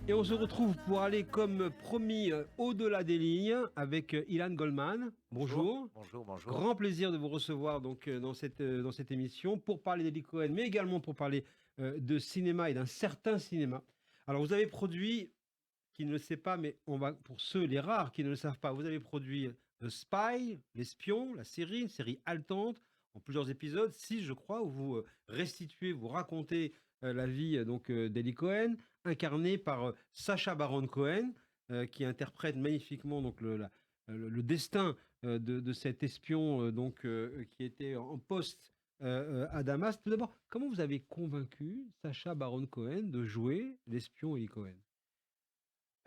Et on se retrouve pour aller, comme promis, au-delà des lignes avec Ilan Goldman. Bonjour, Bonjour. bonjour, bonjour. Grand plaisir de vous recevoir donc dans cette émission pour parler d'Eli Cohen, mais également pour parler de cinéma et d'un certain cinéma. Alors, vous avez produit, qui ne le sait pas, mais on va pour ceux, les rares qui ne le savent pas, vous avez produit The Spy, L'espion, la série, une série haletante en plusieurs épisodes, 6 je crois, où vous restituez, vous racontez la vie d'Eli Cohen, incarné par Sacha Baron Cohen, qui interprète magnifiquement donc le destin de cet espion qui était en poste à Damas. Tout d'abord, comment vous avez convaincu Sacha Baron Cohen de jouer l'espion Eli Cohen?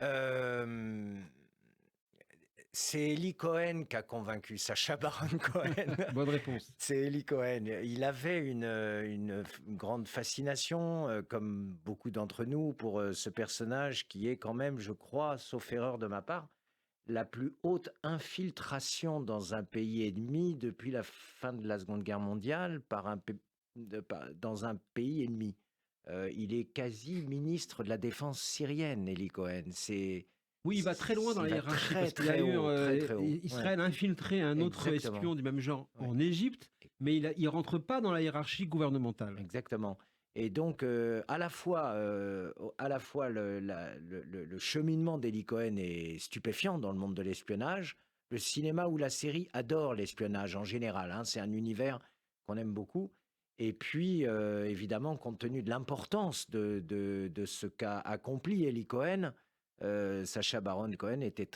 Euh, c'est Eli Cohen qui a convaincu Sacha Baron Cohen. Bonne réponse. C'est Eli Cohen. Il avait une grande fascination, comme beaucoup d'entre nous, pour ce personnage qui est quand même, je crois, sauf erreur de ma part, la plus haute infiltration dans un pays ennemi depuis la fin de la Seconde Guerre mondiale dans un pays ennemi. Il est quasi ministre de la Défense syrienne, Eli Cohen. Oui, il va très loin dans Il la va hiérarchie très parce qu'il a très eu haut, très très haut. Israël a infiltré un autre Exactement. espion du même genre Ouais. en Égypte, mais il rentre pas dans la hiérarchie gouvernementale. Exactement. Et donc, à la fois le cheminement d'Eli Cohen est stupéfiant dans le monde de l'espionnage. Le cinéma ou la série adore l'espionnage en général, hein. C'est un univers qu'on aime beaucoup. Et puis, évidemment, compte tenu de l'importance de ce qu'a accompli Eli Cohen, Sacha Baron Cohen était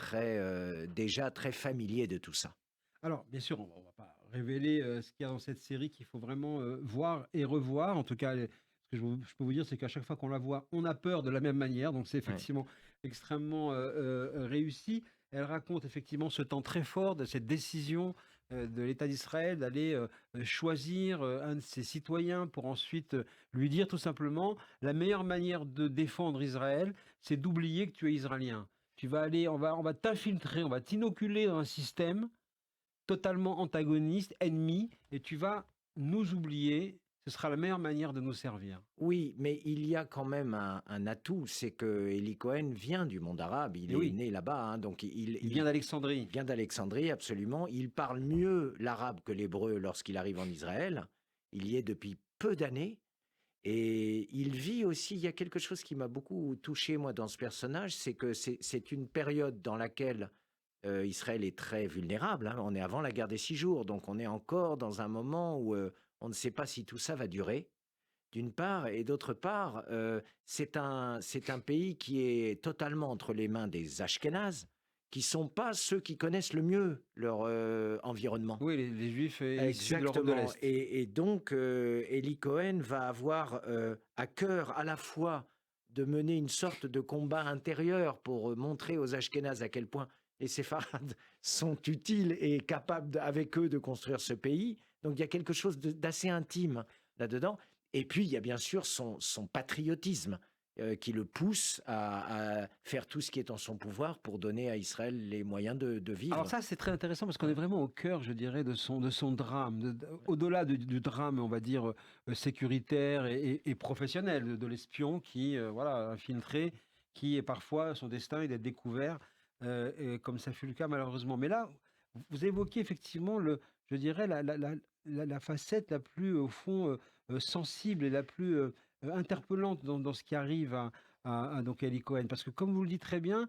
déjà très familier de tout ça. Alors, bien sûr, on va pas révéler ce qu'il y a dans cette série qu'il faut vraiment voir et revoir. En tout cas, ce que je peux vous dire, c'est qu'à chaque fois qu'on la voit, on a peur de la même manière. Donc, c'est Ouais. effectivement extrêmement réussi. Elle raconte effectivement ce temps très fort de cette décision de l'État d'Israël d'aller choisir un de ses citoyens pour ensuite lui dire tout simplement la meilleure manière de défendre Israël, c'est d'oublier que tu es israélien. Tu vas aller, on va t'infiltrer, on va t'inoculer dans un système totalement antagoniste, ennemi, et tu vas nous oublier. Ce sera la meilleure manière de nous servir. Oui, mais il y a quand même un atout, c'est que Eli Cohen vient du monde arabe, il Et est oui, né là-bas, hein, donc il vient d'Alexandrie. vient d'Alexandrie, absolument. Il parle mieux l'arabe que l'hébreu lorsqu'il arrive en Israël. Il y est depuis peu d'années. Et il vit aussi, il y a quelque chose qui m'a beaucoup touché, moi, dans ce personnage, c'est que c'est une période dans laquelle Israël est très vulnérable, hein. On est avant la guerre des 6 jours, donc on est encore dans un moment où on ne sait pas si tout ça va durer, d'une part, et d'autre part, c'est un pays qui est totalement entre les mains des Ashkénazes, qui sont pas ceux qui connaissent le mieux leur environnement. Oui, les Juifs issus de l'Europe de Exactement. l'Est. Et donc, Eli Cohen va avoir à cœur à la fois de mener une sorte de combat intérieur pour montrer aux Ashkénazes à quel point les séfarades sont utiles et capables, avec eux, de construire ce pays. Donc, il y a quelque chose d'assez intime là-dedans. Et puis, il y a bien sûr son patriotisme qui le pousse à faire tout ce qui est en son pouvoir pour donner à Israël les moyens de Alors vivre. ça, c'est très intéressant parce qu'on est vraiment au cœur, je dirais, de son drame. Au-delà du drame, on va dire, sécuritaire et professionnel de l'espion qui, voilà, infiltré, qui est parfois, son destin est d'être découvert, et comme ça fut le cas malheureusement. Mais là, vous évoquez effectivement, je dirais, la facette la plus, au fond, sensible et la plus interpellante dans ce qui arrive à donc Eli Cohen. Parce que comme vous le dites très bien,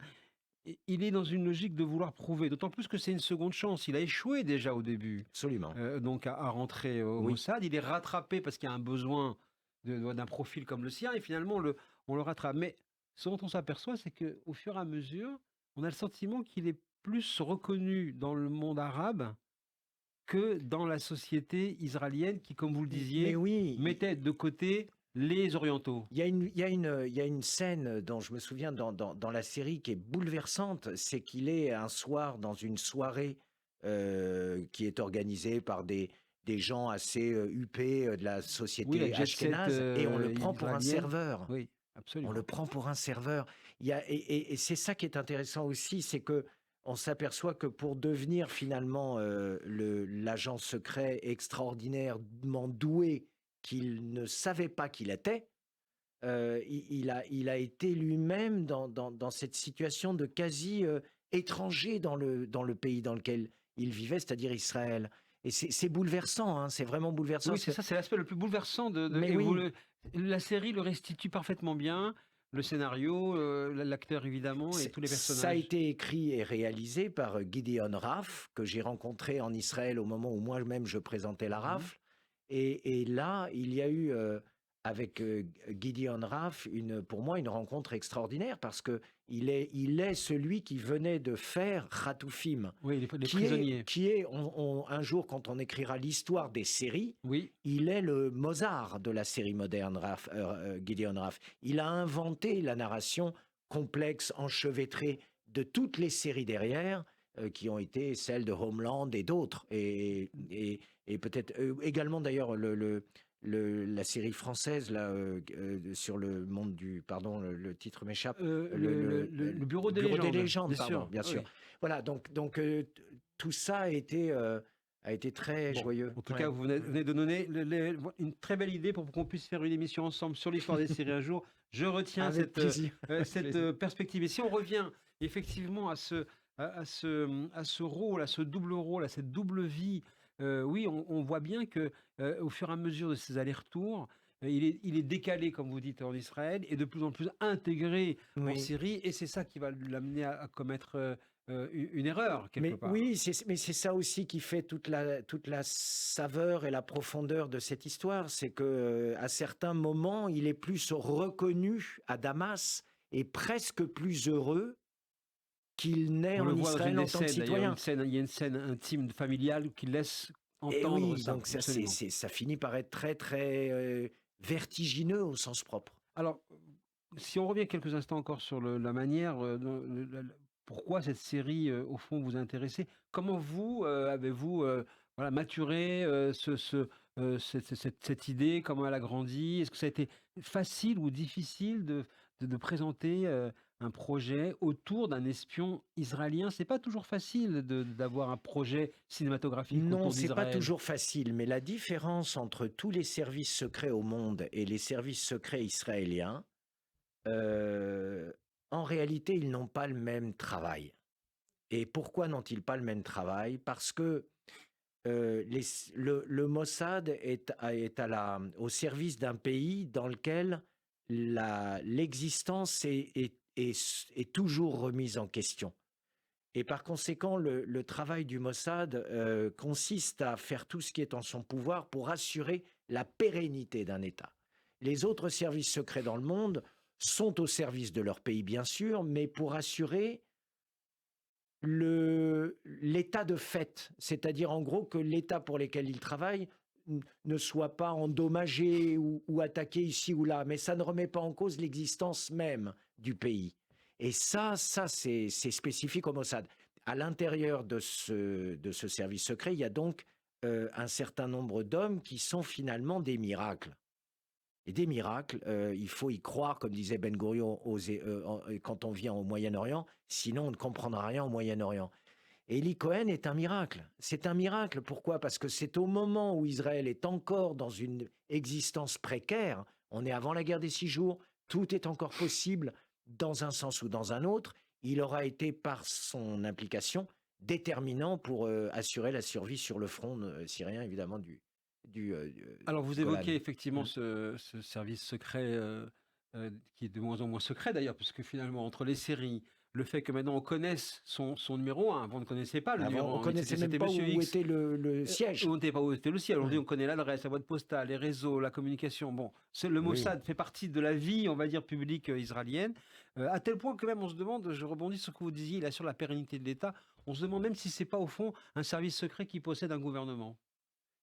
il est dans une logique de vouloir prouver, d'autant plus que c'est une seconde chance. Il a échoué déjà au début, Absolument. donc à rentrer au Oui. Mossad. Il est rattrapé parce qu'il y a un besoin d'un profil comme le sien, et finalement on le rattrape. Mais ce dont on s'aperçoit, c'est qu'au fur et à mesure, on a le sentiment qu'il est plus reconnu dans le monde arabe que dans la société israélienne qui, comme vous le Mais disiez, oui, mettait de côté les Orientaux. il y a une scène dont je me souviens dans la série qui est bouleversante, c'est qu'il est un soir dans une soirée qui est organisée par des gens assez huppés de la Oui, la société jet set ashkénaze, et on le prend pour un israélienne. serveur. Oui, On le absolument. prend pour un serveur. Et c'est ça qui est intéressant aussi, c'est que on s'aperçoit que pour devenir finalement l'agent secret extraordinairement doué qu'il ne savait pas qu'il était, il a été lui-même dans cette situation de quasi étranger dans le pays dans lequel il vivait, c'est-à-dire Israël. Et c'est bouleversant, hein, c'est vraiment bouleversant. Oui, c'est ça, c'est l'aspect le plus bouleversant Mais et oui, la série le restitue parfaitement bien, le scénario, l'acteur évidemment et tous les ça a personnages. été écrit et réalisé par Gideon Raff, que j'ai rencontré en Israël au moment où moi-même je présentais la Mmh. rafle. Et là, il y a eu avec Gideon Raff, pour moi, une rencontre extraordinaire parce que il est celui qui venait de faire Khatoufim, Oui, les prisonniers. un jour, quand on écrira l'histoire des séries, Oui. il est le Mozart de la série moderne, Gideon Raff. Il a inventé la narration complexe, enchevêtrée de toutes les séries derrière, qui ont été celles de Homeland et d'autres. Et peut-être également d'ailleurs la série française là, sur le monde du... Pardon, le titre m'échappe. Le bureau des Bureau des légendes, légendes, bien pardon, sûr, bien oui, sûr. oui. Voilà, donc tout ça a été très Bon, joyeux. en tout cas, Ouais. vous venez de donner une très belle idée pour qu'on puisse faire une émission ensemble sur l'histoire des séries un jour. Je retiens Avec plaisir. Avec cette plaisir. perspective. Et si on revient effectivement à ce rôle, à ce double rôle, à cette double vie, oui, on voit bien que au fur et à mesure de ses allers-retours, il est décalé, comme vous dites, en Israël, et de plus en plus intégré en Oui. Syrie, et c'est ça qui va l'amener à commettre une erreur, quelque Mais part. oui, mais c'est ça aussi qui fait toute la saveur et la profondeur de cette histoire. C'est que à certains moments, il est plus reconnu à Damas et presque plus heureux qu'il n'est On le en voit dans une Israël des en tant que scènes d'ailleurs, citoyen. il y a une scène intime familiale qui laisse Et entendre oui, ça, donc absolument. ça finit par être très, très vertigineux au sens propre. Alors, si on revient quelques instants encore sur la manière, pourquoi cette série, au fond, vous a intéressé? Comment vous, avez-vous, voilà, maturé, cette idée? Comment elle a grandi? Est-ce que ça a été facile ou difficile de présenter, un projet autour d'un espion israélien? C'est pas toujours facile d'avoir un projet cinématographique Non, autour c'est pas d'Israël. toujours facile, mais la différence entre tous les services secrets au monde et les services secrets israéliens, euh, en réalité, ils n'ont pas le même travail. Et pourquoi n'ont-ils pas le même travail? Parce que le Mossad au service d'un pays dans lequel l'existence est toujours remise en question. Et par conséquent, le travail du Mossad consiste à faire tout ce qui est en son pouvoir pour assurer la pérennité d'un État. Les autres services secrets dans le monde sont au service de leur pays, bien sûr, mais pour assurer l'état de fait, c'est-à-dire en gros que l'État pour lequel ils travaillent ne soit pas endommagé ou attaqué ici ou là, mais ça ne remet pas en cause l'existence même du pays. Et ça c'est spécifique au Mossad. À l'intérieur de ce service secret, il y a donc un certain nombre d'hommes qui sont finalement des miracles. Et des miracles, il faut y croire, comme disait Ben Gurion, quand on vient au Moyen-Orient, sinon on ne comprendra rien au Moyen-Orient. Et Eli Cohen est un miracle. C'est un miracle. Pourquoi? Parce que c'est au moment où Israël est encore dans une existence précaire, on est avant la guerre des 6 jours, tout est encore possible dans un sens ou dans un autre. Il aura été, par son implication, déterminant pour assurer la survie sur le front syrien, évidemment, Alors du vous Golan. évoquez effectivement Mm. ce service secret, qui est de moins en moins secret d'ailleurs, puisque finalement entre les séries, le fait que maintenant on connaisse son numéro 1, avant on ne connaissait pas le Avant, numéro on 1, mais connaissait même c'était pas Monsieur où X. était le On siège. ne savait pas où était le ciel. Aujourd'hui, Ouais. on connaît l'adresse, la boîte postale, les réseaux, la communication. Bon, le Oui. Mossad fait partie de la vie, on va dire, publique israélienne, à tel point que même on se demande, je rebondis sur ce que vous disiez, il assure la pérennité de l'État, on se demande même si c'est pas au fond un service secret qui possède un gouvernement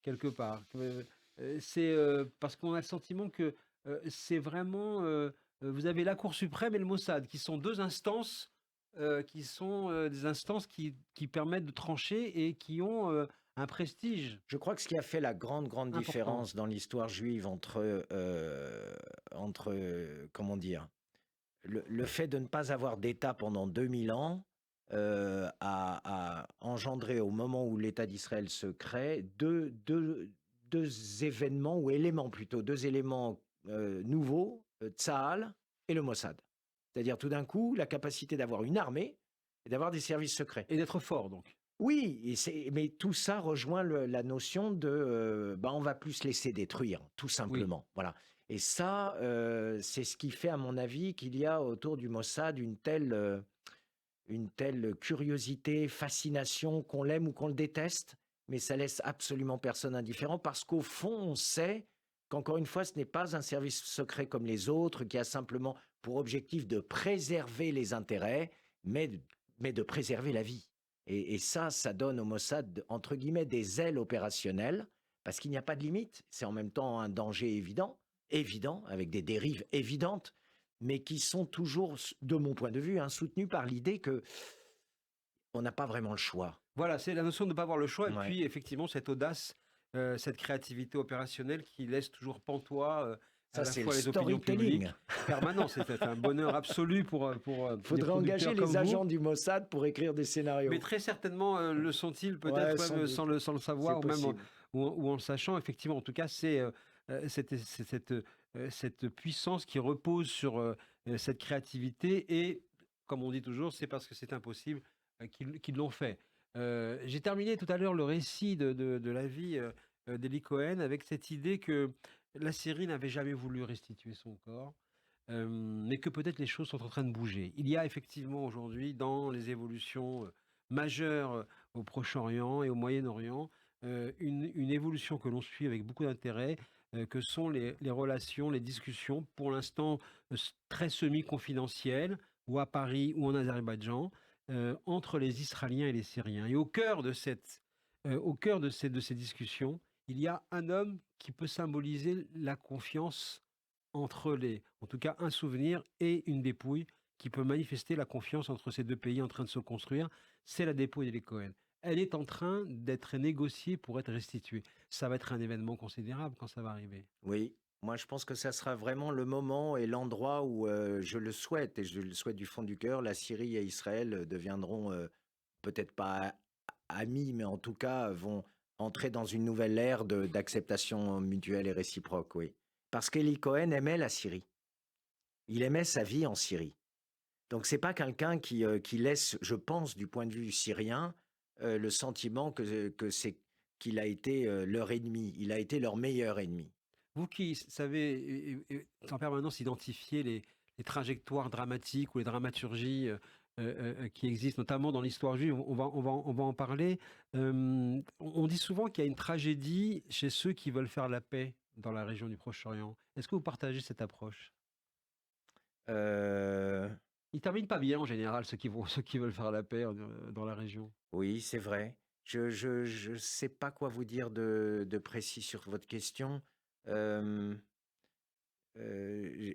quelque part. C'est, parce qu'on a le sentiment que, c'est vraiment, vous avez la Cour suprême et le Mossad qui sont 2 instances, qui sont, des instances qui permettent de trancher et qui ont, un prestige Je crois que ce qui a fait la grande important. différence dans l'histoire juive comment dire, le fait de ne pas avoir d'État pendant 2000 ans a engendré au moment où l'État d'Israël se crée deux événements, ou éléments plutôt, deux éléments nouveaux Tsahal et le Mossad. C'est-à-dire tout d'un coup, la capacité d'avoir une armée et d'avoir des services secrets. Et d'être fort, donc. Oui, mais tout ça rejoint la notion de on va plus se laisser détruire, tout simplement. Voilà. Et ça, c'est ce qui fait, à mon avis, qu'il y a autour du Mossad une telle curiosité, fascination, qu'on l'aime ou qu'on le déteste, mais ça laisse absolument personne indifférent parce qu'au fond, on sait qu'encore une fois, ce n'est pas un service secret comme les autres qui a simplement pour objectif de préserver les intérêts, mais de préserver la vie. Et ça donne au Mossad, entre guillemets, des ailes opérationnelles, parce qu'il n'y a pas de limite. C'est en même temps un danger évident, avec des dérives évidentes, mais qui sont toujours, de mon point de vue, soutenues par l'idée que on n'a pas vraiment le choix. Voilà, c'est la notion de ne pas avoir le choix, Ouais. et puis effectivement cette audace, cette créativité opérationnelle qui laisse toujours pantois à Ça, la c'est fois le les opinions storytelling. publiques permanent. C'est un bonheur absolu pour des Faudrait engager producteurs les comme vous. agents du Mossad pour écrire des scénarios. Mais très certainement le sont-ils, peut-être Ouais, même sans sans le savoir, ou C'est même possible. ou en le sachant. Effectivement, en tout cas, c'est cette puissance qui repose sur cette créativité, et comme on dit toujours, c'est parce que c'est impossible qu'ils l'ont fait. J'ai terminé tout à l'heure le récit de la vie d'Eli Cohen avec cette idée que la Syrie n'avait jamais voulu restituer son corps, mais que peut-être les choses sont en train de bouger. Il y a effectivement aujourd'hui, dans les évolutions majeures au Proche-Orient et au Moyen-Orient, une évolution que l'on suit avec beaucoup d'intérêt, que sont les relations, les discussions, pour l'instant très semi-confidentielles, ou à Paris ou en Azerbaïdjan, entre les Israéliens et les Syriens. Et au cœur de ces discussions, il y a un homme qui peut symboliser la confiance en tout cas un souvenir et une dépouille, qui peut manifester la confiance entre ces deux pays en train de se construire. C'est la dépouille d'Eli Cohen. Elle est en train d'être négociée pour être restituée. Ça va être un événement considérable quand ça va arriver. Oui, moi je pense que ça sera vraiment le moment et l'endroit où je le souhaite, et je le souhaite du fond du cœur, la Syrie et Israël deviendront peut-être pas amis, mais en tout cas vont entrer dans une nouvelle ère d'acceptation mutuelle et réciproque, oui. Parce qu'Eli Cohen aimait la Syrie. Il aimait sa vie en Syrie. Donc c'est pas quelqu'un qui laisse, je pense, du point de vue syrien, le sentiment qu'il a été leur ennemi. Il a été leur meilleur ennemi. Vous qui savez en permanence identifier les trajectoires dramatiques ou les dramaturgies qui existent, notamment dans l'histoire juive, on va en parler. On dit souvent qu'il y a une tragédie chez ceux qui veulent faire la paix dans la région du Proche-Orient. Est-ce que vous partagez cette approche? Euh, Ils terminent pas bien en général, ceux qui veulent faire la paix dans la région. oui, c'est vrai. Je sais pas quoi vous dire de précis sur votre question. Euh,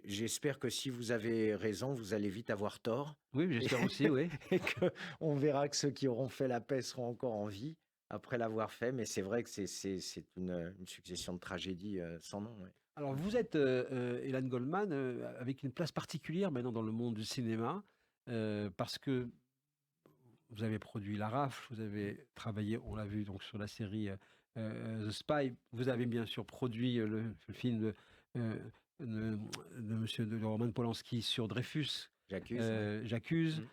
J'espère que si vous avez raison, vous allez vite avoir tort. Oui, j'espère aussi, oui. Et qu'on verra que ceux qui auront fait la paix seront encore en vie après l'avoir fait. Mais c'est vrai que c'est une succession de tragédies sans nom. Ouais. Alors, vous êtes, Elan Goldman, avec une place particulière maintenant dans le monde du cinéma, parce que vous avez produit La Rafle, vous avez travaillé, on l'a vu, donc, sur la série The Spy. Vous avez bien sûr produit le film euh, de Roman Polanski sur Dreyfus, J'accuse. J'accuse.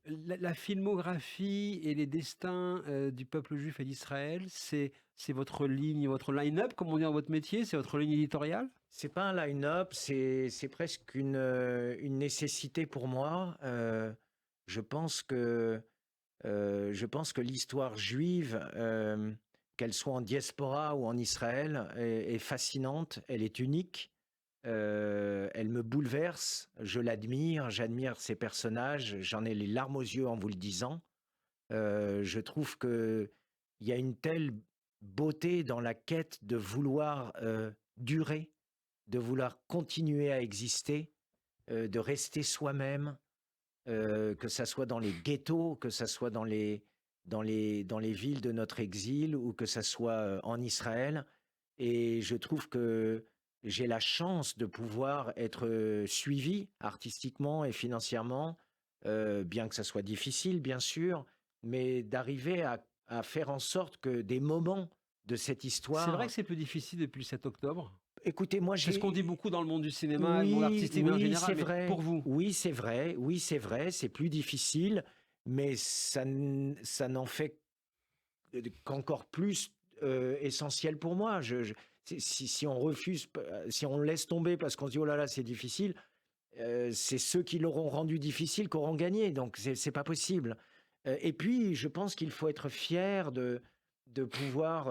La filmographie et les destins du peuple juif et d'Israël, c'est votre ligne, votre line-up, comme on dit dans votre métier, c'est votre ligne éditoriale? C'est pas un line-up, c'est presque une nécessité pour moi. Je pense que l'histoire juive, qu'elle soit en diaspora ou en Israël, est fascinante, elle est unique, elle me bouleverse, je l'admire, j'admire ses personnages, j'en ai les larmes aux yeux en vous le disant. Je trouve qu'il y a une telle beauté dans la quête de vouloir durer, de vouloir continuer à exister, de rester soi-même, que ça soit dans les ghettos, que ça soit dans les villes de notre exil, ou que ça soit en Israël. Et je trouve que j'ai la chance de pouvoir être suivi artistiquement et financièrement, bien que ça soit difficile, bien sûr, mais d'arriver à faire en sorte que des moments de cette C'est vrai histoire... que c'est plus difficile depuis le 7 octobre. Écoutez, moi C'est ce qu'on dit j'ai... beaucoup dans le monde du cinéma, le monde artistique en Oui, général, c'est mais vrai. pour vous? Oui, c'est vrai. C'est plus difficile, mais ça n'en fait qu'encore plus essentiel pour moi. Si on refuse, si on laisse tomber parce qu'on se dit oh là là, c'est difficile, c'est ceux qui l'auront rendu difficile qui auront gagné. Donc, c'est pas possible. Et puis, je pense qu'il faut être fier de pouvoir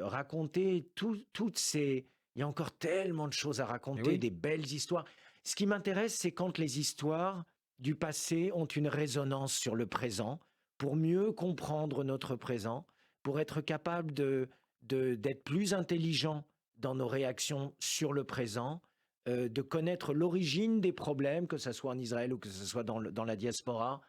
raconter toutes ces... Il y a encore tellement de choses à Eh raconter, oui. des belles histoires. Ce qui m'intéresse, c'est quand les histoires du passé ont une résonance sur le présent, pour mieux comprendre notre présent, pour être capable d'être plus intelligent dans nos réactions sur le présent, de connaître l'origine des problèmes, que ce soit en Israël ou que ce soit dans la diaspora.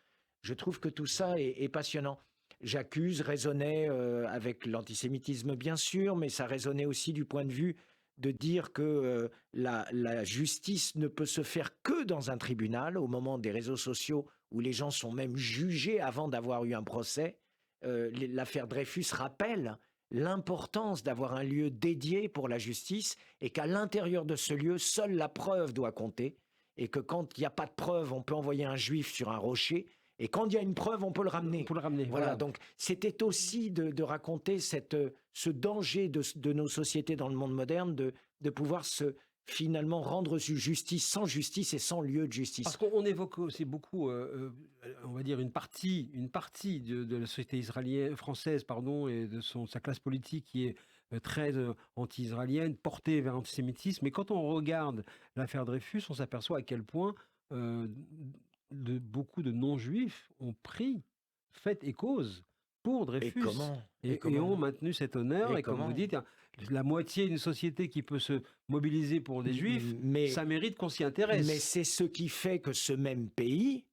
Je trouve que tout ça est passionnant. J'accuse, résonnait avec l'antisémitisme bien sûr, mais ça résonnait aussi du point de vue de dire que la justice ne peut se faire que dans un tribunal, au moment des réseaux sociaux où les gens sont même jugés avant d'avoir eu un procès. L'affaire Dreyfus rappelle l'importance d'avoir un lieu dédié pour la justice et qu'à l'intérieur de ce lieu, seule la preuve doit compter et que quand il n'y a pas de preuve, on peut envoyer un juif sur un rocher et quand il y a une preuve, on peut le ramener. Pour le ramener, Voilà, donc c'était aussi de raconter ce danger de nos sociétés dans le monde moderne, de pouvoir finalement rendre justice sans justice et sans lieu de justice. Parce qu'on évoque aussi beaucoup, on va dire, une partie de la société israélienne, française, pardon, et de sa classe politique qui est très anti-israélienne, portée vers l'antisémitisme. Mais quand on regarde l'affaire Dreyfus, on s'aperçoit à quel point beaucoup de non-juifs ont pris fait et cause pour Dreyfus. Et ont maintenu cet honneur. Et comme vous dites, la moitié d'une société qui peut se mobiliser pour des juifs, ça mérite qu'on s'y intéresse. Mais c'est ce qui fait que ce même pays,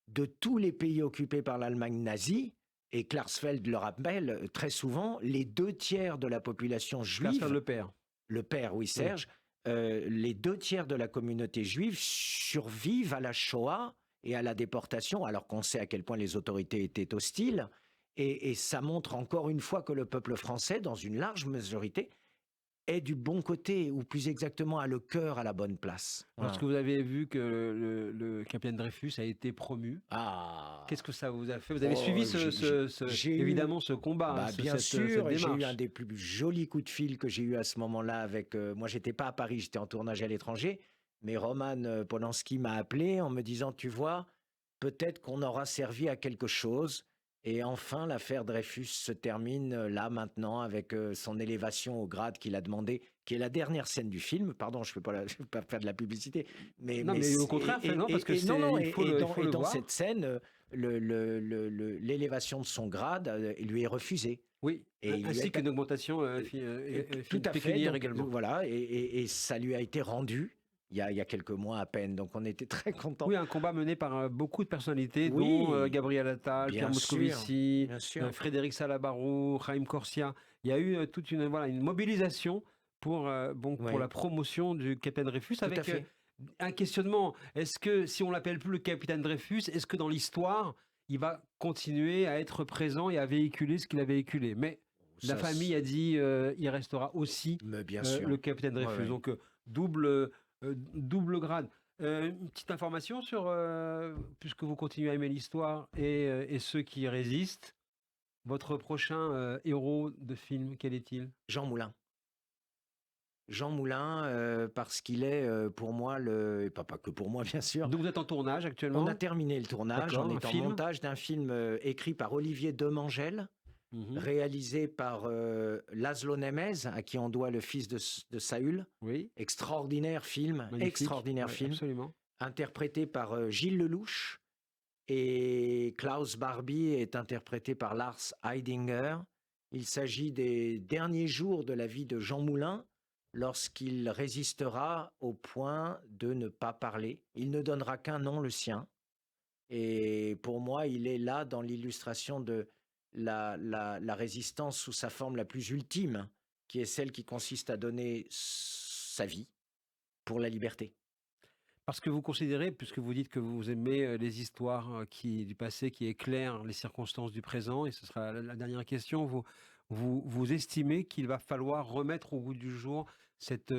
de tous les pays occupés par l'Allemagne nazie, et Klarsfeld le rappelle très souvent, les 2/3 de la population juive... Klarsfeld, le père. Le père, oui, Serge. Oui. Les 2/3 de la communauté juive survivent à la Shoah et à la déportation, alors qu'on sait à quel point les autorités étaient hostiles. Et ça montre encore une fois que le peuple français, dans une large majorité, est du bon côté, ou plus exactement a le cœur à la bonne place. Lorsque vous avez vu que le capitaine Dreyfus a été promu, qu'est-ce que ça vous a fait? Vous avez suivi évidemment ce combat, bien sûr, j'ai eu un des plus jolis coups de fil que j'ai eu à ce moment-là avec... moi, j'étais pas à Paris, j'étais en tournage à l'étranger, mais Roman Polanski m'a appelé en me disant, tu vois, peut-être qu'on aura servi à quelque chose. Et enfin, l'affaire Dreyfus se termine là maintenant avec son élévation au grade qu'il a demandé, qui est la dernière scène du film. Pardon, je ne peux pas faire de la publicité. Mais au contraire, parce que dans cette scène, l'élévation de son grade lui est refusée. Oui, ainsi qu'une augmentation pécuniaire également. Voilà, et ça lui a été rendu. Il y a quelques mois à peine, donc on était très contents. Oui, un combat mené par beaucoup de personnalités, dont Gabriel Attal, Pierre Moscovici, Frédéric Salabarou, Chaim Corsia. Il y a eu toute une mobilisation pour la promotion du capitaine Dreyfus, avec un questionnement. Est-ce que, si on l'appelle plus le capitaine Dreyfus, est-ce que dans l'histoire, il va continuer à être présent et à véhiculer ce qu'il a véhiculé? Mais la famille a dit il restera aussi le capitaine Dreyfus. Ouais. Donc double grade. Une petite information sur, puisque vous continuez à aimer l'histoire et ceux qui résistent, votre prochain héros de film, quel est-il? Jean Moulin. Jean Moulin, parce qu'il est pour moi et pas que pour moi bien sûr. Donc vous êtes en tournage actuellement? On a terminé le tournage, on est en montage d'un film écrit par Olivier Demangel, réalisé par Laszlo Nemes, à qui on doit Le fils de Saül. Oui. Extraordinaire film, film. Absolument. Interprété par Gilles Lelouch, et Klaus Barbie est interprété par Lars Heidinger. Il s'agit des derniers jours de la vie de Jean Moulin, lorsqu'il résistera au point de ne pas parler. Il ne donnera qu'un nom, le sien. Et pour moi, il est là dans l'illustration de la résistance sous sa forme la plus ultime, qui est celle qui consiste à donner sa vie pour la liberté. Parce que vous considérez, puisque vous dites que vous aimez les histoires du passé qui éclairent les circonstances du présent, et ce sera la dernière question, vous estimez qu'il va falloir remettre au goût du jour cette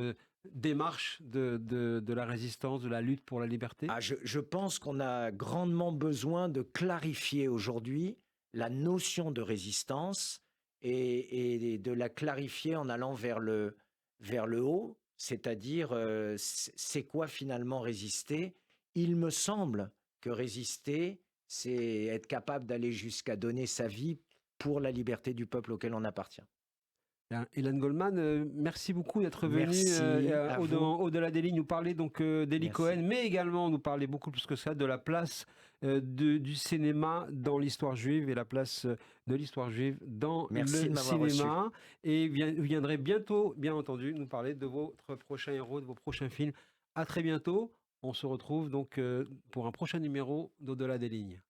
démarche de la résistance, de la lutte pour la liberté? Je pense qu'on a grandement besoin de clarifier aujourd'hui la notion de résistance et de la clarifier en allant vers le haut, c'est-à-dire c'est quoi finalement résister? Il me semble que résister, c'est être capable d'aller jusqu'à donner sa vie pour la liberté du peuple auquel on appartient. Bien, Ilan Goldman, merci beaucoup d'être venu Merci à vous. au-delà des lignes nous parler donc d'Eli Cohen, Merci. mais également nous parler beaucoup plus que ça de la place du cinéma dans l'histoire juive et la place de l'histoire juive dans Merci le de m'avoir reçu. cinéma. Et vous viendrez bientôt, bien entendu, nous parler de votre prochain héros, de vos prochains films. À très bientôt. On se retrouve donc pour un prochain numéro d'Au-delà des lignes.